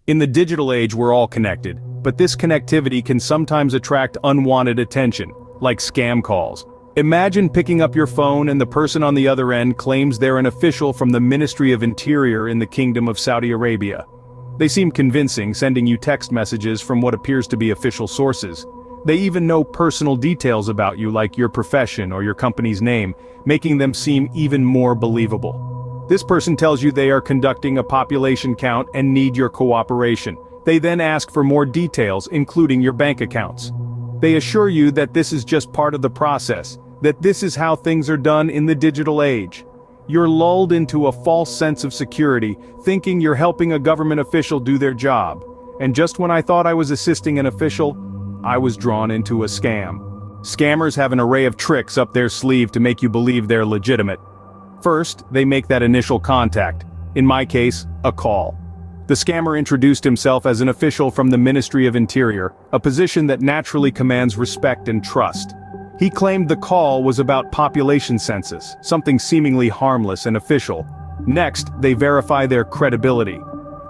In the digital age, we're all connected, but this connectivity can sometimes attract unwanted attention, like scam calls. Imagine picking up your phone and the person on the other end claims they're an official from the Ministry of Interior in the Kingdom of Saudi Arabia. They seem convincing, sending you text messages from what appears to be official sources. They even know personal details about you, like your profession or your company's name, making them seem even more believable. This person tells you they are conducting a population count and need your cooperation. They then ask for more details, including your bank accounts. They assure you that this is just part of the process, that this is how things are done in the digital age. You're lulled into a false sense of security, thinking you're helping a government official do their job. And just when I thought I was assisting an official, I was drawn into a scam. Scammers have an array of tricks up their sleeve to make you believe they're legitimate. First, they make that initial contact. In my case, a call. The scammer introduced himself as an official from the Ministry of Interior, a position that naturally commands respect and trust. He claimed the call was about population census, something seemingly harmless and official. Next, they verify their credibility.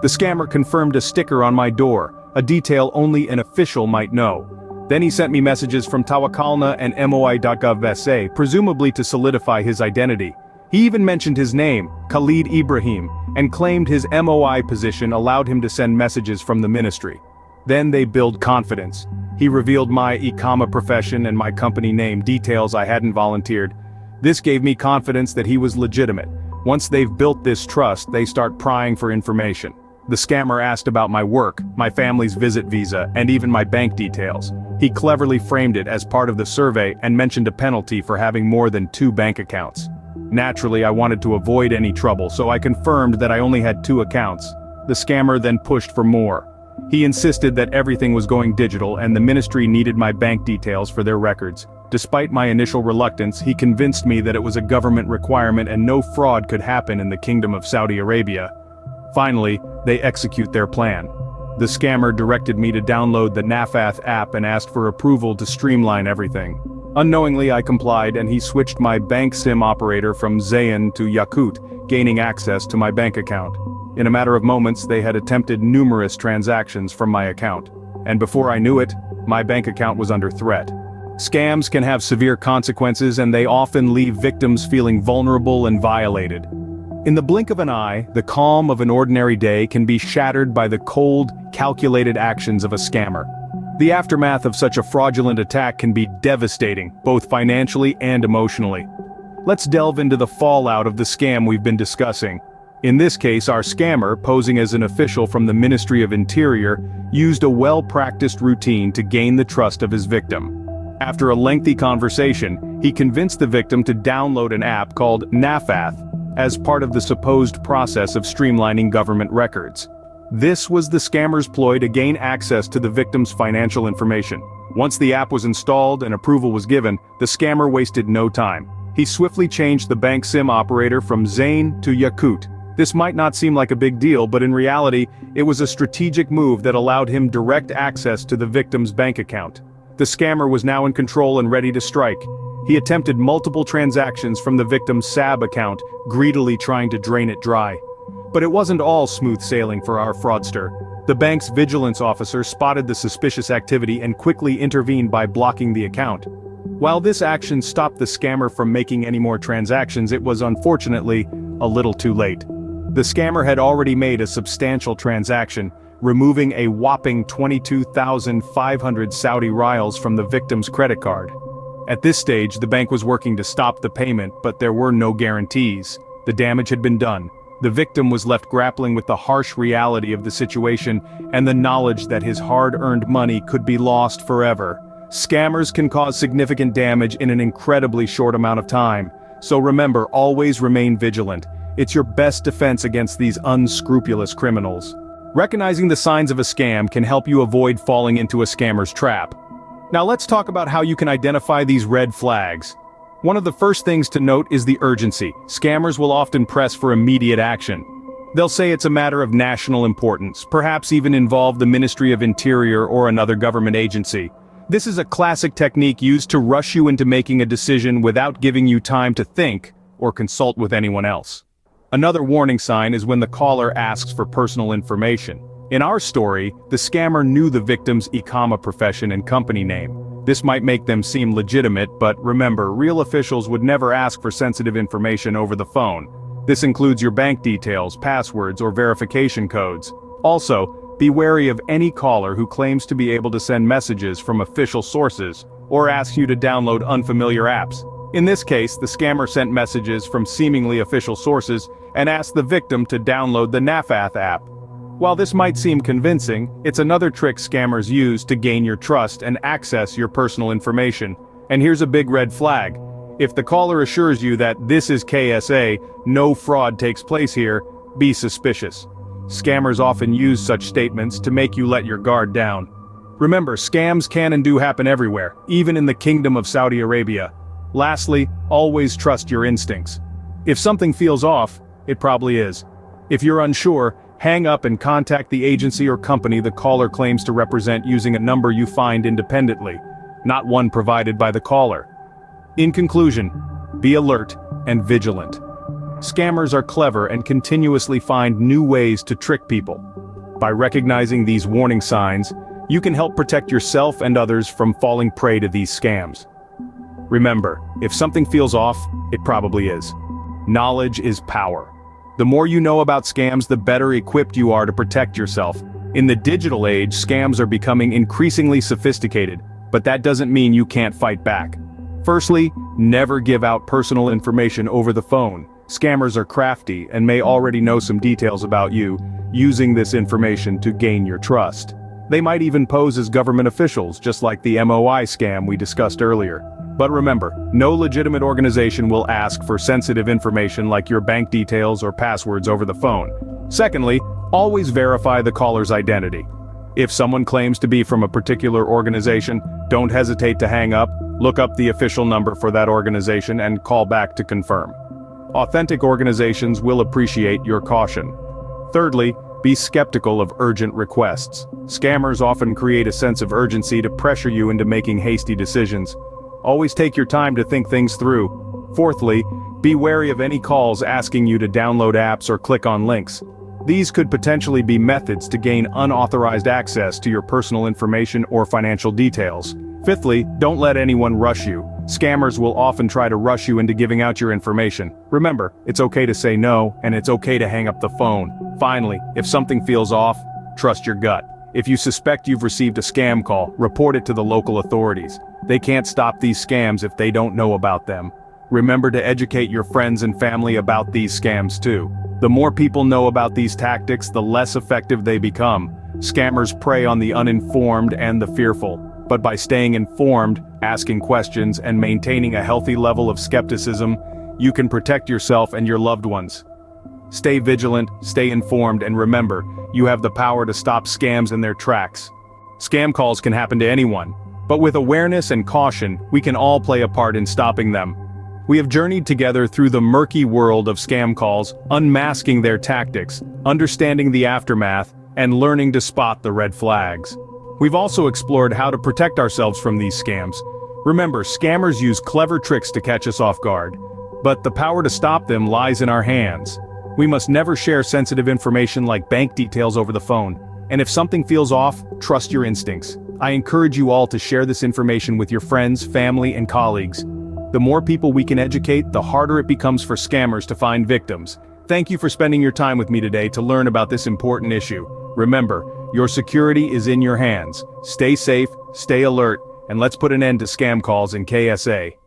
The scammer confirmed a sticker on my door, a detail only an official might know. Then he sent me messages from Tawakkalna and moi.gov.sa, presumably to solidify his identity. He even mentioned his name, Khalid Ibrahim, and claimed his MOI position allowed him to send messages from the ministry. Then they build confidence. He revealed my Iqama profession and my company name, details I hadn't volunteered. This gave me confidence that he was legitimate. Once they've built this trust, they start prying for information. The scammer asked about my work, my family's visit visa, and even my bank details. He cleverly framed it as part of the survey and mentioned a penalty for having more than 2 bank accounts. Naturally, I wanted to avoid any trouble, so I confirmed that I only had 2 accounts. The scammer then pushed for more. He insisted that everything was going digital and the ministry needed my bank details for their records. Despite my initial reluctance, he convinced me that it was a government requirement and no fraud could happen in the Kingdom of Saudi Arabia. Finally, they execute their plan. The scammer directed me to download the Nafath app and asked for approval to streamline everything. Unknowingly, I complied and he switched my bank SIM operator from Zayn to Yakut, gaining access to my bank account. In a matter of moments, they had attempted numerous transactions from my account. And before I knew it, my bank account was under threat. Scams can have severe consequences and they often leave victims feeling vulnerable and violated. In the blink of an eye, the calm of an ordinary day can be shattered by the cold, calculated actions of a scammer. The aftermath of such a fraudulent attack can be devastating, both financially and emotionally. Let's delve into the fallout of the scam we've been discussing. In this case, our scammer, posing as an official from the Ministry of Interior, used a well-practiced routine to gain the trust of his victim. After a lengthy conversation, he convinced the victim to download an app called Nafath as part of the supposed process of streamlining government records. This was the scammer's ploy to gain access to the victim's financial information. Once the app was installed and approval was given, the scammer wasted no time. He swiftly changed the bank SIM operator from Zayn to Yakut. This might not seem like a big deal, but in reality, it was a strategic move that allowed him direct access to the victim's bank account. The scammer was now in control and ready to strike. He attempted multiple transactions from the victim's SAB account, greedily trying to drain it dry. But it wasn't all smooth sailing for our fraudster. The bank's vigilance officer spotted the suspicious activity and quickly intervened by blocking the account. While this action stopped the scammer from making any more transactions, it was unfortunately a little too late. The scammer had already made a substantial transaction, removing a whopping 22,500 Saudi riyals from the victim's credit card. At this stage, the bank was working to stop the payment, but there were no guarantees. The damage had been done. The victim was left grappling with the harsh reality of the situation and the knowledge that his hard-earned money could be lost forever. Scammers can cause significant damage in an incredibly short amount of time. So remember, always remain vigilant. It's your best defense against these unscrupulous criminals. Recognizing the signs of a scam can help you avoid falling into a scammer's trap. Now let's talk about how you can identify these red flags. One of the first things to note is the urgency. Scammers will often press for immediate action. They'll say it's a matter of national importance, perhaps even involve the Ministry of Interior or another government agency. This is a classic technique used to rush you into making a decision without giving you time to think or consult with anyone else. Another warning sign is when the caller asks for personal information. In our story, the scammer knew the victim's e-commerce profession and company name. This might make them seem legitimate, but remember, real officials would never ask for sensitive information over the phone. This includes your bank details, passwords, or verification codes. Also, be wary of any caller who claims to be able to send messages from official sources, or asks you to download unfamiliar apps. In this case, the scammer sent messages from seemingly official sources and asked the victim to download the Nafath app. While this might seem convincing, it's another trick scammers use to gain your trust and access your personal information. And here's a big red flag. If the caller assures you that this is KSA, no fraud takes place here, be suspicious. Scammers often use such statements to make you let your guard down. Remember, scams can and do happen everywhere, even in the Kingdom of Saudi Arabia. Lastly, always trust your instincts. If something feels off, it probably is. If you're unsure, hang up and contact the agency or company the caller claims to represent using a number you find independently, not one provided by the caller. In conclusion, be alert and vigilant. Scammers are clever and continuously find new ways to trick people. By recognizing these warning signs, you can help protect yourself and others from falling prey to these scams. Remember, if something feels off, it probably is. Knowledge is power. The more you know about scams, the better equipped you are to protect yourself. In the digital age, scams are becoming increasingly sophisticated, but that doesn't mean you can't fight back. Firstly, never give out personal information over the phone. Scammers are crafty and may already know some details about you, using this information to gain your trust. They might even pose as government officials, just like the MOI scam we discussed earlier. But remember, no legitimate organization will ask for sensitive information like your bank details or passwords over the phone. Secondly, always verify the caller's identity. If someone claims to be from a particular organization, don't hesitate to hang up, look up the official number for that organization and call back to confirm. Authentic organizations will appreciate your caution. Thirdly, be skeptical of urgent requests. Scammers often create a sense of urgency to pressure you into making hasty decisions. Always take your time to think things through. Fourthly, be wary of any calls asking you to download apps or click on links. These could potentially be methods to gain unauthorized access to your personal information or financial details. Fifthly, don't let anyone rush you. Scammers will often try to rush you into giving out your information. Remember, it's okay to say no, and it's okay to hang up the phone. Finally, if something feels off, trust your gut. If you suspect you've received a scam call, report it to the local authorities. They can't stop these scams if they don't know about them. Remember to educate your friends and family about these scams too. The more people know about these tactics, the less effective they become. Scammers prey on the uninformed and the fearful. But by staying informed, asking questions, and maintaining a healthy level of skepticism, you can protect yourself and your loved ones. Stay vigilant, stay informed, and remember, you have the power to stop scams in their tracks. Scam calls can happen to anyone, but with awareness and caution, we can all play a part in stopping them. We have journeyed together through the murky world of scam calls, unmasking their tactics, understanding the aftermath, and learning to spot the red flags. We've also explored how to protect ourselves from these scams. Remember, scammers use clever tricks to catch us off guard, but the power to stop them lies in our hands. We must never share sensitive information like bank details over the phone. And if something feels off, trust your instincts. I encourage you all to share this information with your friends, family, and colleagues. The more people we can educate, the harder it becomes for scammers to find victims. Thank you for spending your time with me today to learn about this important issue. Remember, your security is in your hands. Stay safe, stay alert, and let's put an end to scam calls in KSA.